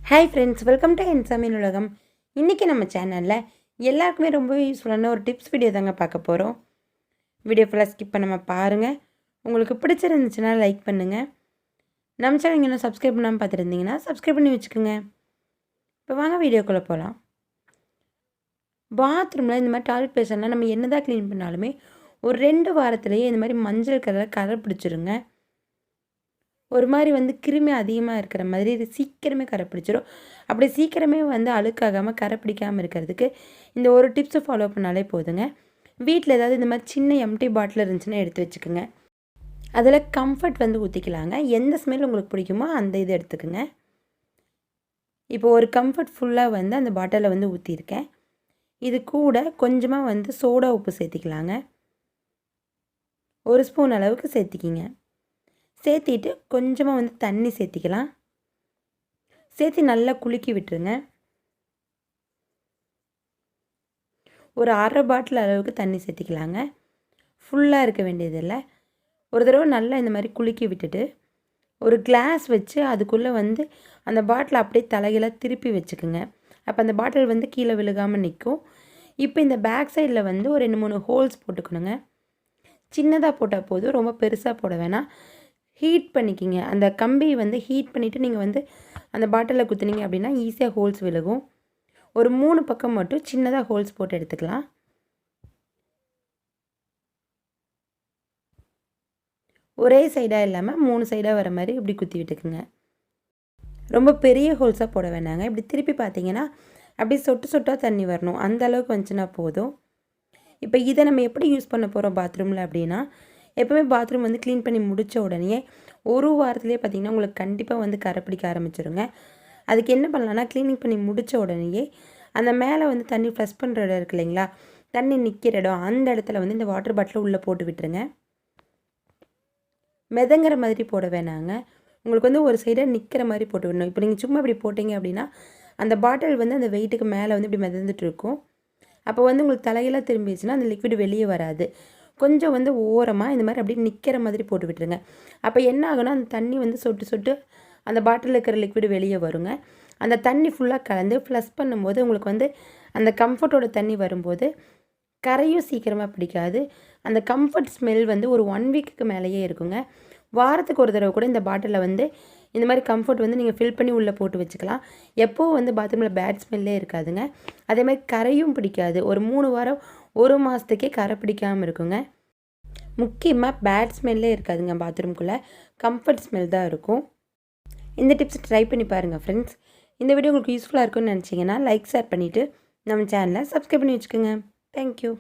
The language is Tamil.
ஹாய் ஃப்ரெண்ட்ஸ், வெல்கம் டு என் சமையல் உலகம். இன்றைக்கி நம்ம சேனலில் எல்லாருக்குமே ரொம்ப யூஸ்ஃபுல்லான ஒரு டிப்ஸ் வீடியோ தாங்க பார்க்க போகிறோம். வீடியோ ஃபுல்லாக ஸ்கிப் பண்ணாமல் பாருங்கள். உங்களுக்கு பிடிச்சிருந்துச்சுன்னா லைக் பண்ணுங்கள். நம்ம சேனல் இன்னும் சப்ஸ்கிரைப் பண்ணாமல் பார்த்துருந்தீங்கன்னா சப்ஸ்கிரைப் பண்ணி வச்சுக்கோங்க. இப்போ வாங்க வீடியோக்குள்ளே போகலாம். பாத்ரூமில் இந்த மாதிரி டாய்லெட் பேஷன்லாம் நம்ம என்ன தான் க்ளீன் பண்ணாலுமே ஒரு 2 வாரத்துலேயே இந்த மாதிரி மஞ்சள் கலரில் கரை பிடிச்சிருங்க. ஒரு மாதிரி கிருமி அதிகமாக இருக்கிற மாதிரி இது சீக்கிரமே கரை பிடிச்சிரும். அப்படி சீக்கிரமே அழுக்காகாமல் கரை பிடிக்காமல் இருக்கிறதுக்கு இந்த ஒரு டிப்ஸை ஃபாலோ பண்ணாலே போதுங்க. வீட்டில் ஏதாவது இந்த மாதிரி சின்ன எம்டி பாட்டில் இருந்துச்சுன்னா எடுத்து வச்சுக்கோங்க. அதில் கம்ஃபர்ட் ஊற்றிக்கலாங்க. எந்த ஸ்மெல் உங்களுக்கு பிடிக்குமோ அந்த இது எடுத்துக்கோங்க. இப்போ ஒரு கம்ஃபர்ட் ஃபுல்லாக அந்த பாட்டிலில் ஊற்றிருக்கேன். இது கூட கொஞ்சமாக சோடா உப்பு சேர்த்திக்கலாங்க. 1 ஸ்பூன் அளவுக்கு சேர்த்திக்கிங்க. சேர்த்திட்டு கொஞ்சமாக தண்ணி சேர்த்திக்கலாம். சேர்த்து நல்லா குலுக்கி விட்டுருங்க. ஒரு அரை பாட்டில் அளவுக்கு தண்ணி சேர்த்திக்கலாங்க. ஃபுல்லாக இருக்க வேண்டியதில்லை. ஒரு தடவை நல்லா இந்த மாதிரி குலுக்கி விட்டுட்டு ஒரு கிளாஸ் வச்சு அதுக்குள்ளே அந்த பாட்டிலை அப்படியே தலைகளாக திருப்பி வச்சுக்குங்க. அப்போ அந்த பாட்டில் கீழே விழுகாமல் நிற்கும். இப்போ இந்த பேக் சைடில் ஒரு 2-3 ஹோல்ஸ் போட்டுக்கணுங்க. சின்னதாக போட்டால் போதும், ரொம்ப பெருசாக போட வேணாம். ஹீட் பண்ணிக்கிங்க. அந்த கம்பி ஹீட் பண்ணிவிட்டு நீங்கள் அந்த பாட்டிலில் குத்துனீங்க அப்படின்னா ஈஸியாக ஹோல்ஸ் விழுகும். ஒரு 3 பக்கம் மட்டும் சின்னதாக ஹோல்ஸ் போட்டு எடுத்துக்கலாம். ஒரே சைடாக இல்லாமல் 3 சைடாக வர மாதிரி இப்படி குத்தி விட்டுக்குங்க. ரொம்ப பெரிய ஹோல்ஸாக போட வேணாங்க. இப்படி திருப்பி பார்த்தீங்கன்னா அப்படி சொட்டு சொட்டாக தண்ணி வரணும். அந்த அளவுக்கு வந்துச்சுன்னா போதும். இப்போ இதை நம்ம எப்படி யூஸ் பண்ண போகிறோம் பாத்ரூமில் அப்படின்னா, எப்போவுமே பாத்ரூம் க்ளீன் பண்ணி முடித்த உடனே ஒரு வாரத்துலேயே பார்த்திங்கன்னா உங்களுக்கு கண்டிப்பாக கரை பிடிக்க ஆரம்பிச்சிருங்க. அதுக்கு என்ன பண்ணலான்னா, க்ளீனிங் பண்ணி முடித்த உடனேயே அந்த மேலே தண்ணி ஃப்ளஷ் பண்ணுற இடம் இருக்குது இல்லைங்களா, தண்ணி நிற்கிற இடம், அந்த இடத்துல இந்த வாட்டர் பாட்டிலை உள்ளே போட்டு விட்டுருங்க. மிதங்கிற மாதிரி போட வேணாங்க. உங்களுக்கு ஒரு சைடாக நிற்கிற மாதிரி போட்டு விடணும். இப்போ நீங்கள் சும்மா இப்படி போட்டிங்க அப்படின்னா அந்த பாட்டில் அந்த வெயிட்டுக்கு மேலே இப்படி மிதந்துட்டு இருக்கும். அப்போ உங்களுக்கு தலையெல்லாம் திரும்பிடுச்சுன்னா அந்த லிக்விட் வெளியே வராது. கொஞ்சம் ஓரமாக இந்த மாதிரி அப்படியே நிற்கிற மாதிரி போட்டு விட்டுருங்க. அப்போ என்ன ஆகுனா, அந்த தண்ணி சொட்டு சொட்டு அந்த பாட்டிலில் இருக்கிற லிக்விட் வெளியே வருங்க. அந்த தண்ணி ஃபுல்லாக கலந்து ஃப்ளஷ் பண்ணும்போது உங்களுக்கு அந்த கம்ஃபர்ட்டோட தண்ணி வரும்போது கரையும் சீக்கிரமாக பிடிக்காது. அந்த கம்ஃபர்ட் ஸ்மெல் ஒரு 1 வீக்குக்கு மேலேயே இருக்குங்க. வாரத்துக்கு ஒரு தடவை கூட இந்த பாட்டிலில் இந்த மாதிரி கம்ஃபர்ட் நீங்கள் ஃபில் பண்ணி உள்ளே போட்டு வச்சுக்கலாம். எப்போவும் பாத்ரூமில் பேட் ஸ்மெல்லே இருக்காதுங்க. அதே மாதிரி கரையும் பிடிக்காது. ஒரு 3 வாரம் 1 மாதத்துக்கே கரை பிடிக்காமல் இருக்குங்க. முக்கியமாக பேட் ஸ்மெல்லே இருக்காதுங்க. பாத்ரூம்குள்ளே கம்ஃபர்ட் ஸ்மெல் தான் இருக்கும். இந்த டிப்ஸ் ட்ரை பண்ணி பாருங்கள் ஃப்ரெண்ட்ஸ். இந்த வீடியோ உங்களுக்கு யூஸ்ஃபுல்லாக இருக்கும்னு நினச்சிங்கன்னா லைக், ஷேர் பண்ணிவிட்டு நம்ம சேனலை சப்ஸ்கிரைப் பண்ணி வச்சுக்கோங்க. தேங்க்யூ.